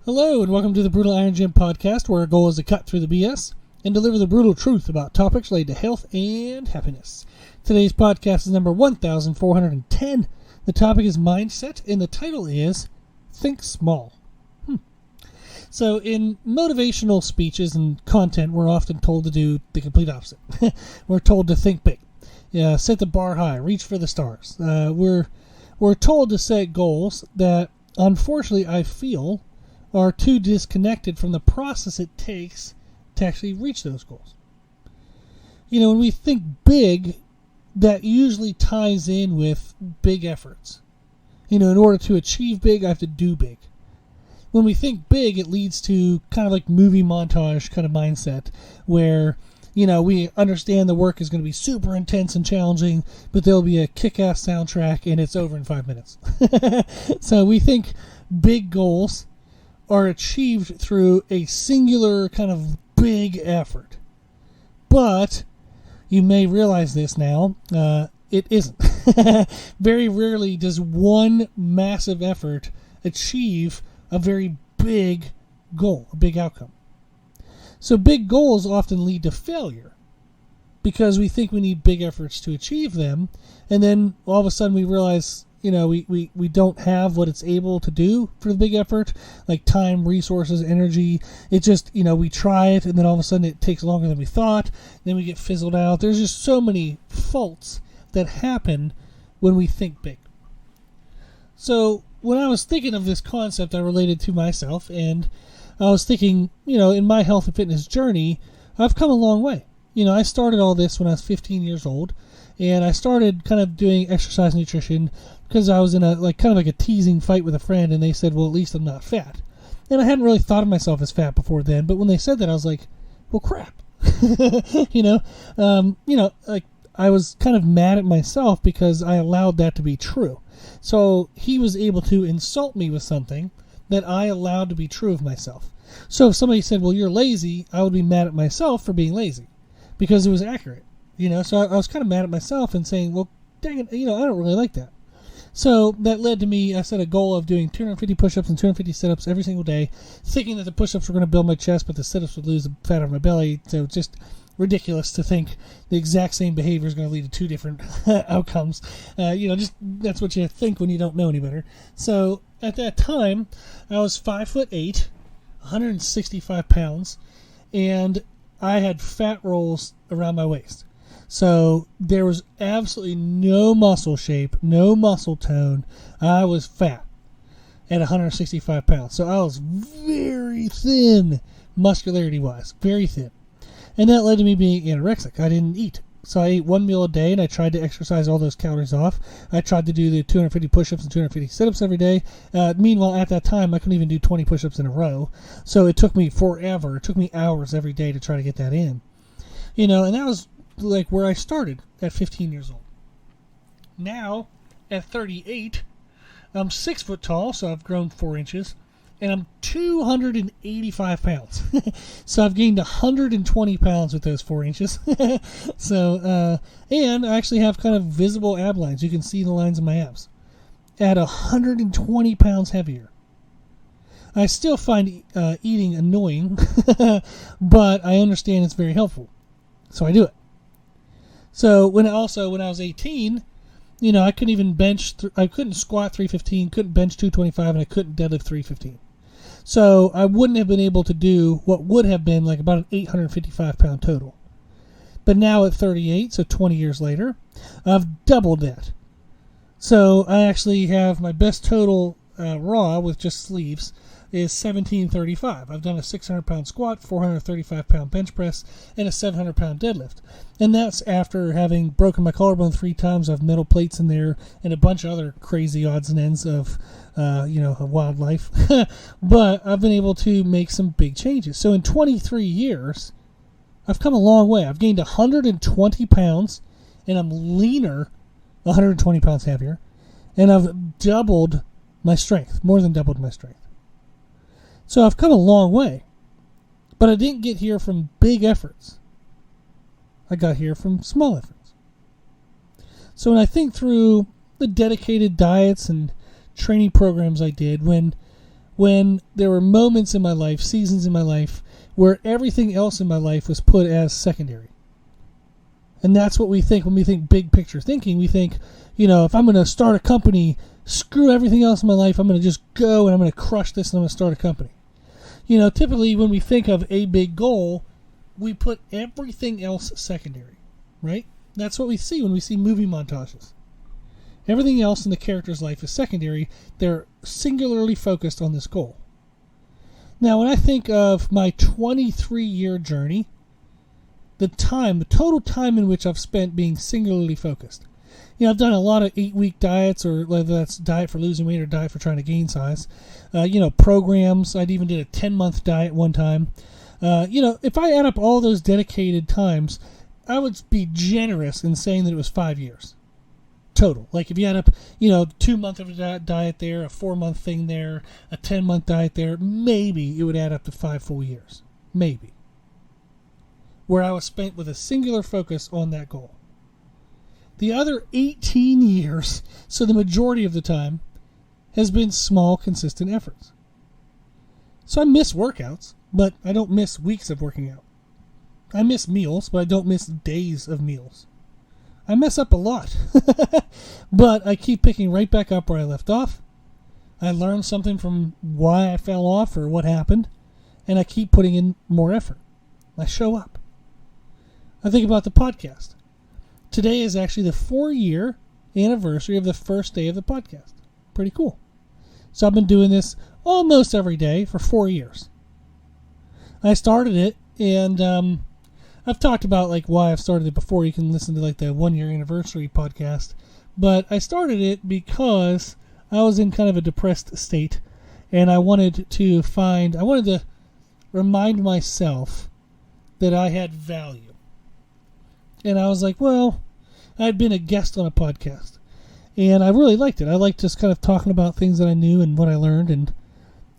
Hello and welcome to the Brutal Iron Gym podcast, where our goal is to cut through the BS and deliver the brutal truth about topics related to health and happiness. Today's podcast is number 1410. The topic is mindset and the title is Think Small. So in motivational speeches and content, we're often told to do the complete opposite. We're told to think big, set the bar high, reach for the stars. We're told to set goals that, unfortunately, I feel are too disconnected from the process it takes to actually reach those goals. When we think big, that usually ties in with big efforts. In order to achieve big, I have to do big. When we think big, it leads to kind of like movie montage kind of mindset where, we understand the work is going to be super intense and challenging, but there'll be a kick-ass soundtrack and it's over in 5 minutes. So we think big goals are achieved through a singular kind of big effort. But you may realize this now, it isn't. Very rarely does one massive effort achieve a very big goal, a big outcome. So big goals often lead to failure because we think we need big efforts to achieve them, and then all of a sudden we realize we don't have what it's able to do for the big effort, like time, resources, energy. It just, we try it, and then all of a sudden it takes longer than we thought. Then we get fizzled out. There's just so many faults that happen when we think big. So when I was thinking of this concept, I related to myself, and I was thinking, in my health and fitness journey, I've come a long way. I started all this when I was 15 years old, and I started kind of doing exercise nutrition because I was in a teasing fight with a friend, and they said, well, at least I'm not fat. And I hadn't really thought of myself as fat before then, but when they said that, I was like, well, crap. I was kind of mad at myself because I allowed that to be true. So he was able to insult me with something that I allowed to be true of myself. So if somebody said, well, you're lazy, I would be mad at myself for being lazy because it was accurate. So I was kind of mad at myself and saying, well, dang it, I don't really like that. So that led to me, I set a goal of doing 250 push-ups and 250 sit-ups every single day, thinking that the push-ups were going to build my chest, but the sit-ups would lose the fat off my belly. So it's just ridiculous to think the exact same behavior is going to lead to two different outcomes. Just that's what you think when you don't know any better. So at that time, I was 5'8", 165 pounds, and I had fat rolls around my waist. So there was absolutely no muscle shape, no muscle tone. I was fat at 165 pounds. So I was very thin, muscularity-wise, very thin. And that led to me being anorexic. I didn't eat. So I ate one meal a day, and I tried to exercise all those calories off. I tried to do the 250 push-ups and 250 sit-ups every day. Meanwhile, at that time, I couldn't even do 20 push-ups in a row. So it took me forever. It took me hours every day to try to get that in. And that was like where I started at 15 years old. Now, at 38, I'm 6 foot tall, so I've grown 4 inches, and I'm 285 pounds. So I've gained 120 pounds with those 4 inches. So, and I actually have kind of visible ab lines. You can see the lines of my abs at 120 pounds heavier. I still find eating annoying, but I understand it's very helpful. So I do it. So when I was 18, I couldn't even I couldn't squat 315, couldn't bench 225, and I couldn't deadlift 315. So I wouldn't have been able to do what would have been like about an 855 pound total. But now at 38, so 20 years later, I've doubled that. So I actually have my best total raw with just sleeves is 1735. I've done a 600-pound squat, 435-pound bench press, and a 700-pound deadlift. And that's after having broken my collarbone 3 times. I have metal plates in there and a bunch of other crazy odds and ends of, a wildlife. But I've been able to make some big changes. So in 23 years, I've come a long way. I've gained 120 pounds, and I'm leaner, 120 pounds heavier, and I've doubled my strength, more than doubled my strength. So I've come a long way, but I didn't get here from big efforts. I got here from small efforts. So when I think through the dedicated diets and training programs I did, when when there were moments in my life, seasons in my life, where everything else in my life was put as secondary. And that's what we think when we think big picture thinking. We think, if I'm going to start a company, screw everything else in my life, I'm going to just go and I'm going to crush this and I'm going to start a company. Typically when we think of a big goal, we put everything else secondary, right? That's what we see when we see movie montages. Everything else in the character's life is secondary. They're singularly focused on this goal. Now, when I think of my 23-year journey, the total time in which I've spent being singularly focused. I've done a lot of 8-week diets, or whether that's diet for losing weight or diet for trying to gain size. Programs. I even did a 10-month diet one time. If I add up all those dedicated times, I would be generous in saying that it was 5 years total. Like if you add up, 2 months of a diet there, a 4-month thing there, a 10-month diet there, maybe it would add up to 5 full years. Maybe. Where I was spent with a singular focus on that goal. The other 18 years, so the majority of the time, has been small, consistent efforts. So I miss workouts, but I don't miss weeks of working out. I miss meals, but I don't miss days of meals. I mess up a lot, but I keep picking right back up where I left off. I learn something from why I fell off or what happened, and I keep putting in more effort. I show up. I think about the podcast. Today is actually the 4-year anniversary of the first day of the podcast. Pretty cool. So I've been doing this almost every day for 4 years. I started it, and I've talked about why I've started it before. You can listen to the 1-year anniversary podcast. But I started it because I was in kind of a depressed state, and I wanted to remind myself that I had value. And I was like, well, I'd been a guest on a podcast, and I really liked it. I liked just kind of talking about things that I knew and what I learned, and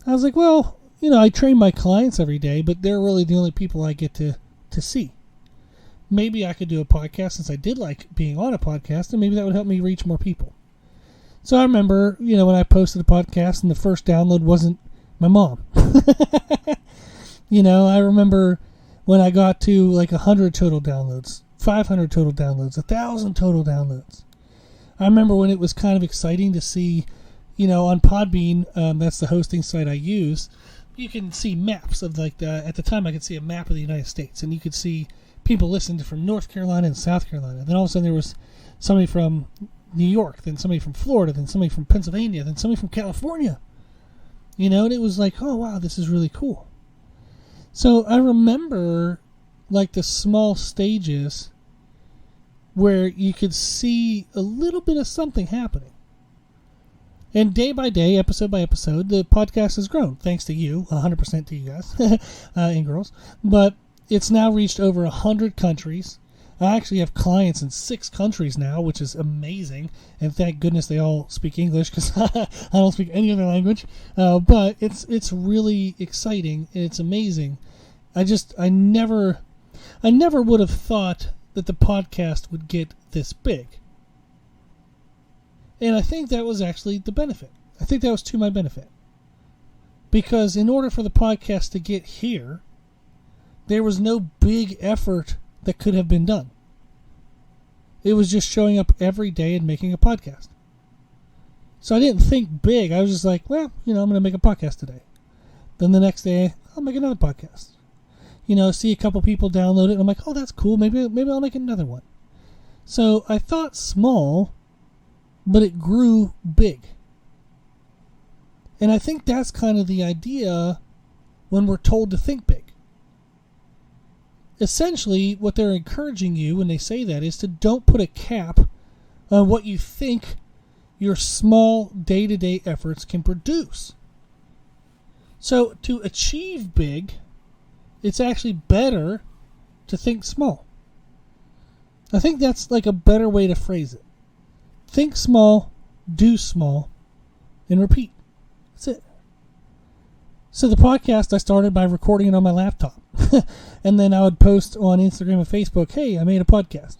I was like, well, I train my clients every day, but they're really the only people I get to see. Maybe I could do a podcast, since I did like being on a podcast, and maybe that would help me reach more people. So I remember, when I posted a podcast and the first download wasn't my mom. I remember when I got to 100 total downloads, 500 total downloads, 1,000 total downloads. I remember when it was kind of exciting to see, on Podbean, that's the hosting site I use, you can see maps of at the time I could see a map of the United States, and you could see people listened from North Carolina and South Carolina. Then all of a sudden there was somebody from New York, then somebody from Florida, then somebody from Pennsylvania, then somebody from California. And it was oh wow, this is really cool. So I remember the small stages where you could see a little bit of something happening. And day by day, episode by episode, the podcast has grown, thanks to you, 100% to you guys and girls. But it's now reached over 100 countries. I actually have clients in 6 countries now, which is amazing. And thank goodness they all speak English, because I don't speak any other language. But it's really exciting, and it's amazing. I never would have thought that the podcast would get this big. And I think that was actually the benefit. I think that was to my benefit. Because in order for the podcast to get here, there was no big effort that could have been done. It was just showing up every day and making a podcast. So I didn't think big. I was just I'm going to make a podcast today. Then the next day, I'll make another podcast. See a couple people download it, and I'm like, oh, that's cool. Maybe I'll make another one. So I thought small, but it grew big. And I think that's kind of the idea when we're told to think big. Essentially, what they're encouraging you when they say that is to don't put a cap on what you think your small day-to-day efforts can produce. So to achieve big, it's actually better to think small. I think that's a better way to phrase it. Think small, do small, and repeat. That's it. So the podcast, I started by recording it on my laptop. And then I would post on Instagram and Facebook, hey, I made a podcast.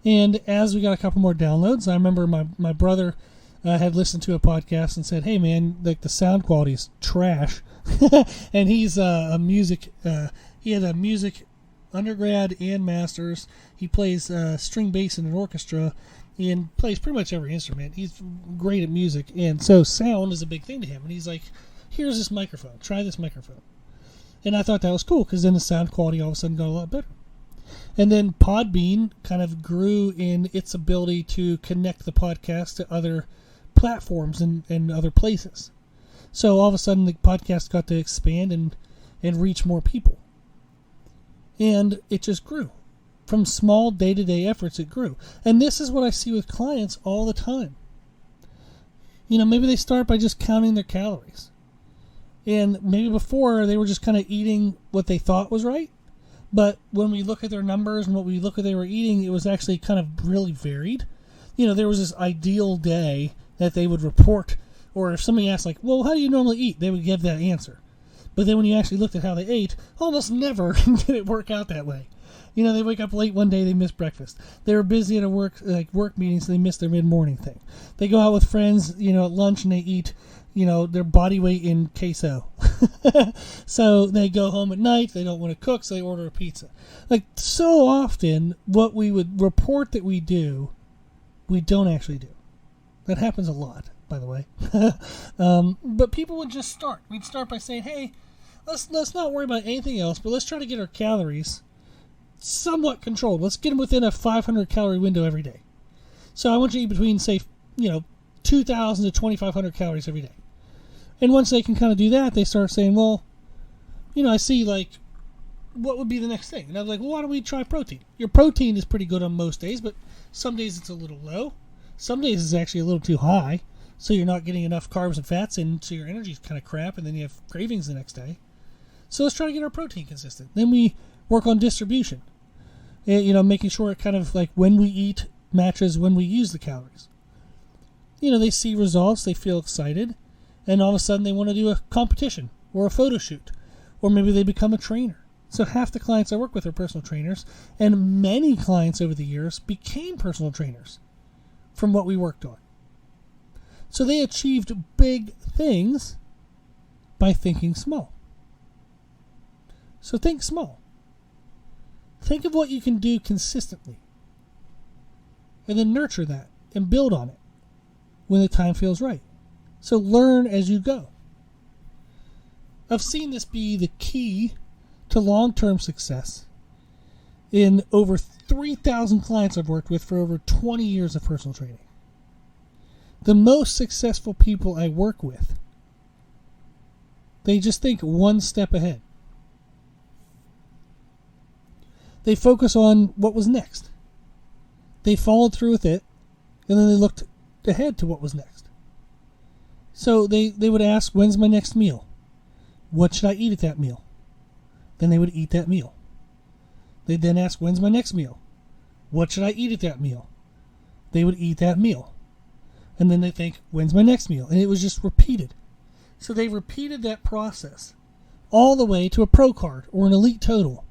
And as we got a couple more downloads, I remember my brother had listened to a podcast and said, "Hey man, like the sound quality is trash," and he's a music. He had a music undergrad and masters. He plays string bass in an orchestra and plays pretty much every instrument. He's great at music, and so sound is a big thing to him. And he's like, "Here's this microphone. Try this microphone." And I thought that was cool because then the sound quality all of a sudden got a lot better. And then Podbean kind of grew in its ability to connect the podcast to other platforms and other places. So all of a sudden the podcast got to expand and reach more people. And it just grew. From small day-to-day efforts, it grew. And this is what I see with clients all the time. Maybe they start by just counting their calories. And maybe before they were just kind of eating what they thought was right. But when we look at their numbers and what we look at they were eating, it was actually kind of really varied. There was this ideal day that they would report. Or if somebody asked, like, well, how do you normally eat? They would give that answer. But then when you actually looked at how they ate, almost never did it work out that way. They wake up late one day, they miss breakfast. They were busy at a work meeting, so they missed their mid-morning thing. They go out with friends, at lunch, and they eat, their body weight in queso. So they go home at night, they don't want to cook, so they order a pizza. Like, so often, what we would report that we do, we don't actually do. That happens a lot, by the way. But people would just start. We'd start by saying, hey, let's not worry about anything else, but let's try to get our calories somewhat controlled. Let's get them within a 500 calorie window every day. So I want you to eat between, say, 2,000 to 2,500 calories every day. And once they can kind of do that, they start saying, well, I see, like, what would be the next thing? And I was like, well, why don't we try protein? Your protein is pretty good on most days, but some days it's a little low. Some days it's actually a little too high, so you're not getting enough carbs and fats in, so your energy's kind of crap, and then you have cravings the next day. So let's try to get our protein consistent. Then we work on distribution. Making sure it kind of, like, when we eat matches when we use the calories. They see results, they feel excited, and all of a sudden they want to do a competition or a photo shoot, or maybe they become a trainer. So half the clients I work with are personal trainers, and many clients over the years became personal trainers from what we worked on. So they achieved big things by thinking small. So think small. Think of what you can do consistently, and then nurture that and build on it when the time feels right. So learn as you go. I've seen this be the key to long-term success in over 3,000 clients I've worked with for over 20 years of personal training. The most successful people I work with, they just think one step ahead. They focus on what was next. They followed through with it, and then they looked ahead to what was next. So they would ask, when's my next meal? What should I eat at that meal? Then they would eat that meal. They'd then ask, when's my next meal? What should I eat at that meal? They would eat that meal. And then they think, when's my next meal? And it was just repeated. So they repeated that process all the way to a pro card or an elite total,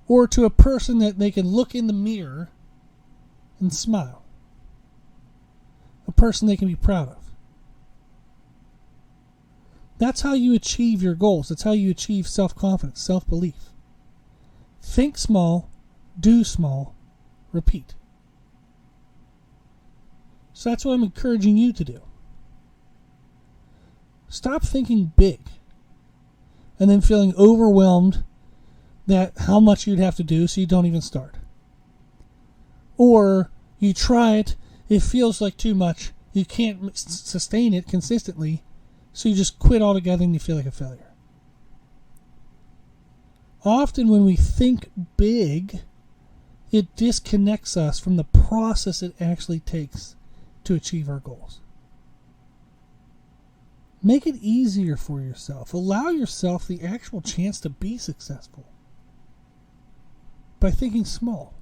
or to a person that they can look in the mirror and smile. A person they can be proud of. That's how you achieve your goals. That's how you achieve self-confidence, self-belief. Think small, do small, repeat. So that's what I'm encouraging you to do. Stop thinking big and then feeling overwhelmed that how much you'd have to do so you don't even start. Or you try it, it feels like too much, you can't sustain it consistently, so you just quit altogether and you feel like a failure. Often when we think big, it disconnects us from the process it actually takes to achieve our goals. Make it easier for yourself. Allow yourself the actual chance to be successful by thinking small.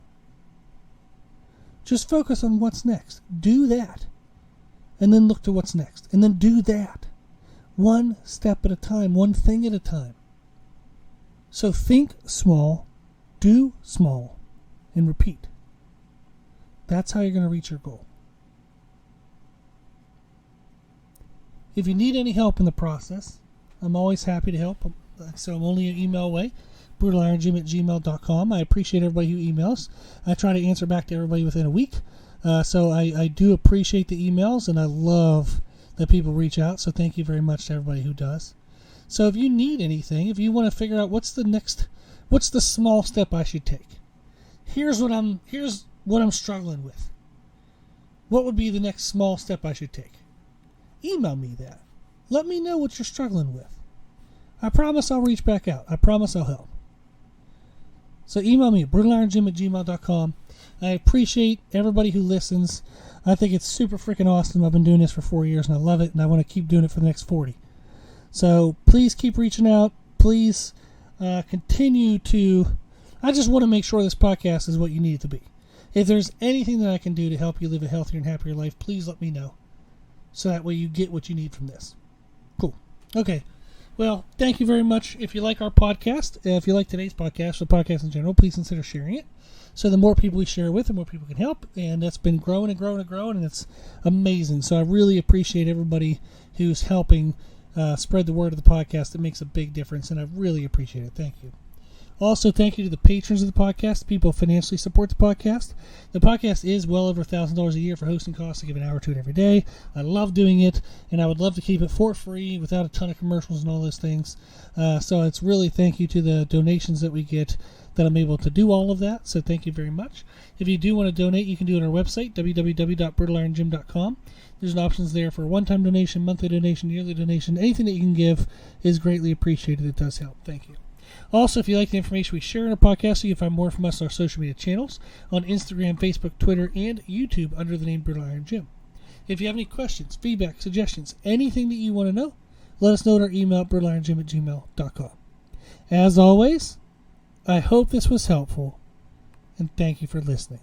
Just focus on what's next. Do that. And then look to what's next. And then do that. One step at a time. One thing at a time. So think small, do small, and repeat. That's how you're going to reach your goal. if you need any help in the process, I'm always happy to help. So I'm only an email away, brutalirongym@gmail.com. I appreciate everybody who emails. I try to answer back to everybody within a week. So I do appreciate the emails, and I love that people reach out. So thank you very much to everybody who does. So if you need anything, if you want to figure out what's the small step I should take, here's what I'm struggling with. What would be the next small step I should take? Email me that. Let me know what you're struggling with. I promise I'll reach back out. I promise I'll help. So email me at brutalirongym@gmail.com. I appreciate everybody who listens. I think it's super freaking awesome. I've been doing this for 4 years and I love it, and I want to keep doing it for the next 40. So please keep reaching out. Please continue to... I just want to make sure this podcast is what you need it to be. If there's anything that I can do to help you live a healthier and happier life, please let me know. So that way you get what you need from this. Cool. Okay. Well, thank you very much. If you like our podcast, if you like today's podcast, or podcast in general, please consider sharing it. So the more people we share with, the more people can help. And that's been growing and growing and growing, and it's amazing. So I really appreciate everybody who's helping spread the word of the podcast. It makes a big difference, and I really appreciate it. Thank you. Also, thank you to the patrons of the podcast, people who financially support the podcast. The podcast is well over $1,000 a year for hosting costs. I give an hour to it every day. I love doing it, and I would love to keep it for free without a ton of commercials and all those things. So it's really thank you to the donations that we get that I'm able to do all of that. So thank you very much. If you do want to donate, you can do it on our website, www.brutalirongym.com. There's options there for a one-time donation, monthly donation, yearly donation. Anything that you can give is greatly appreciated. It does help. Thank you. Also, if you like the information we share in our podcast, you can find more from us on our social media channels on Instagram, Facebook, Twitter, and YouTube under the name Brutal Iron Gym. If you have any questions, feedback, suggestions, anything that you want to know, let us know at our email at brutalirongym@gmail.com. As always, I hope this was helpful, and thank you for listening.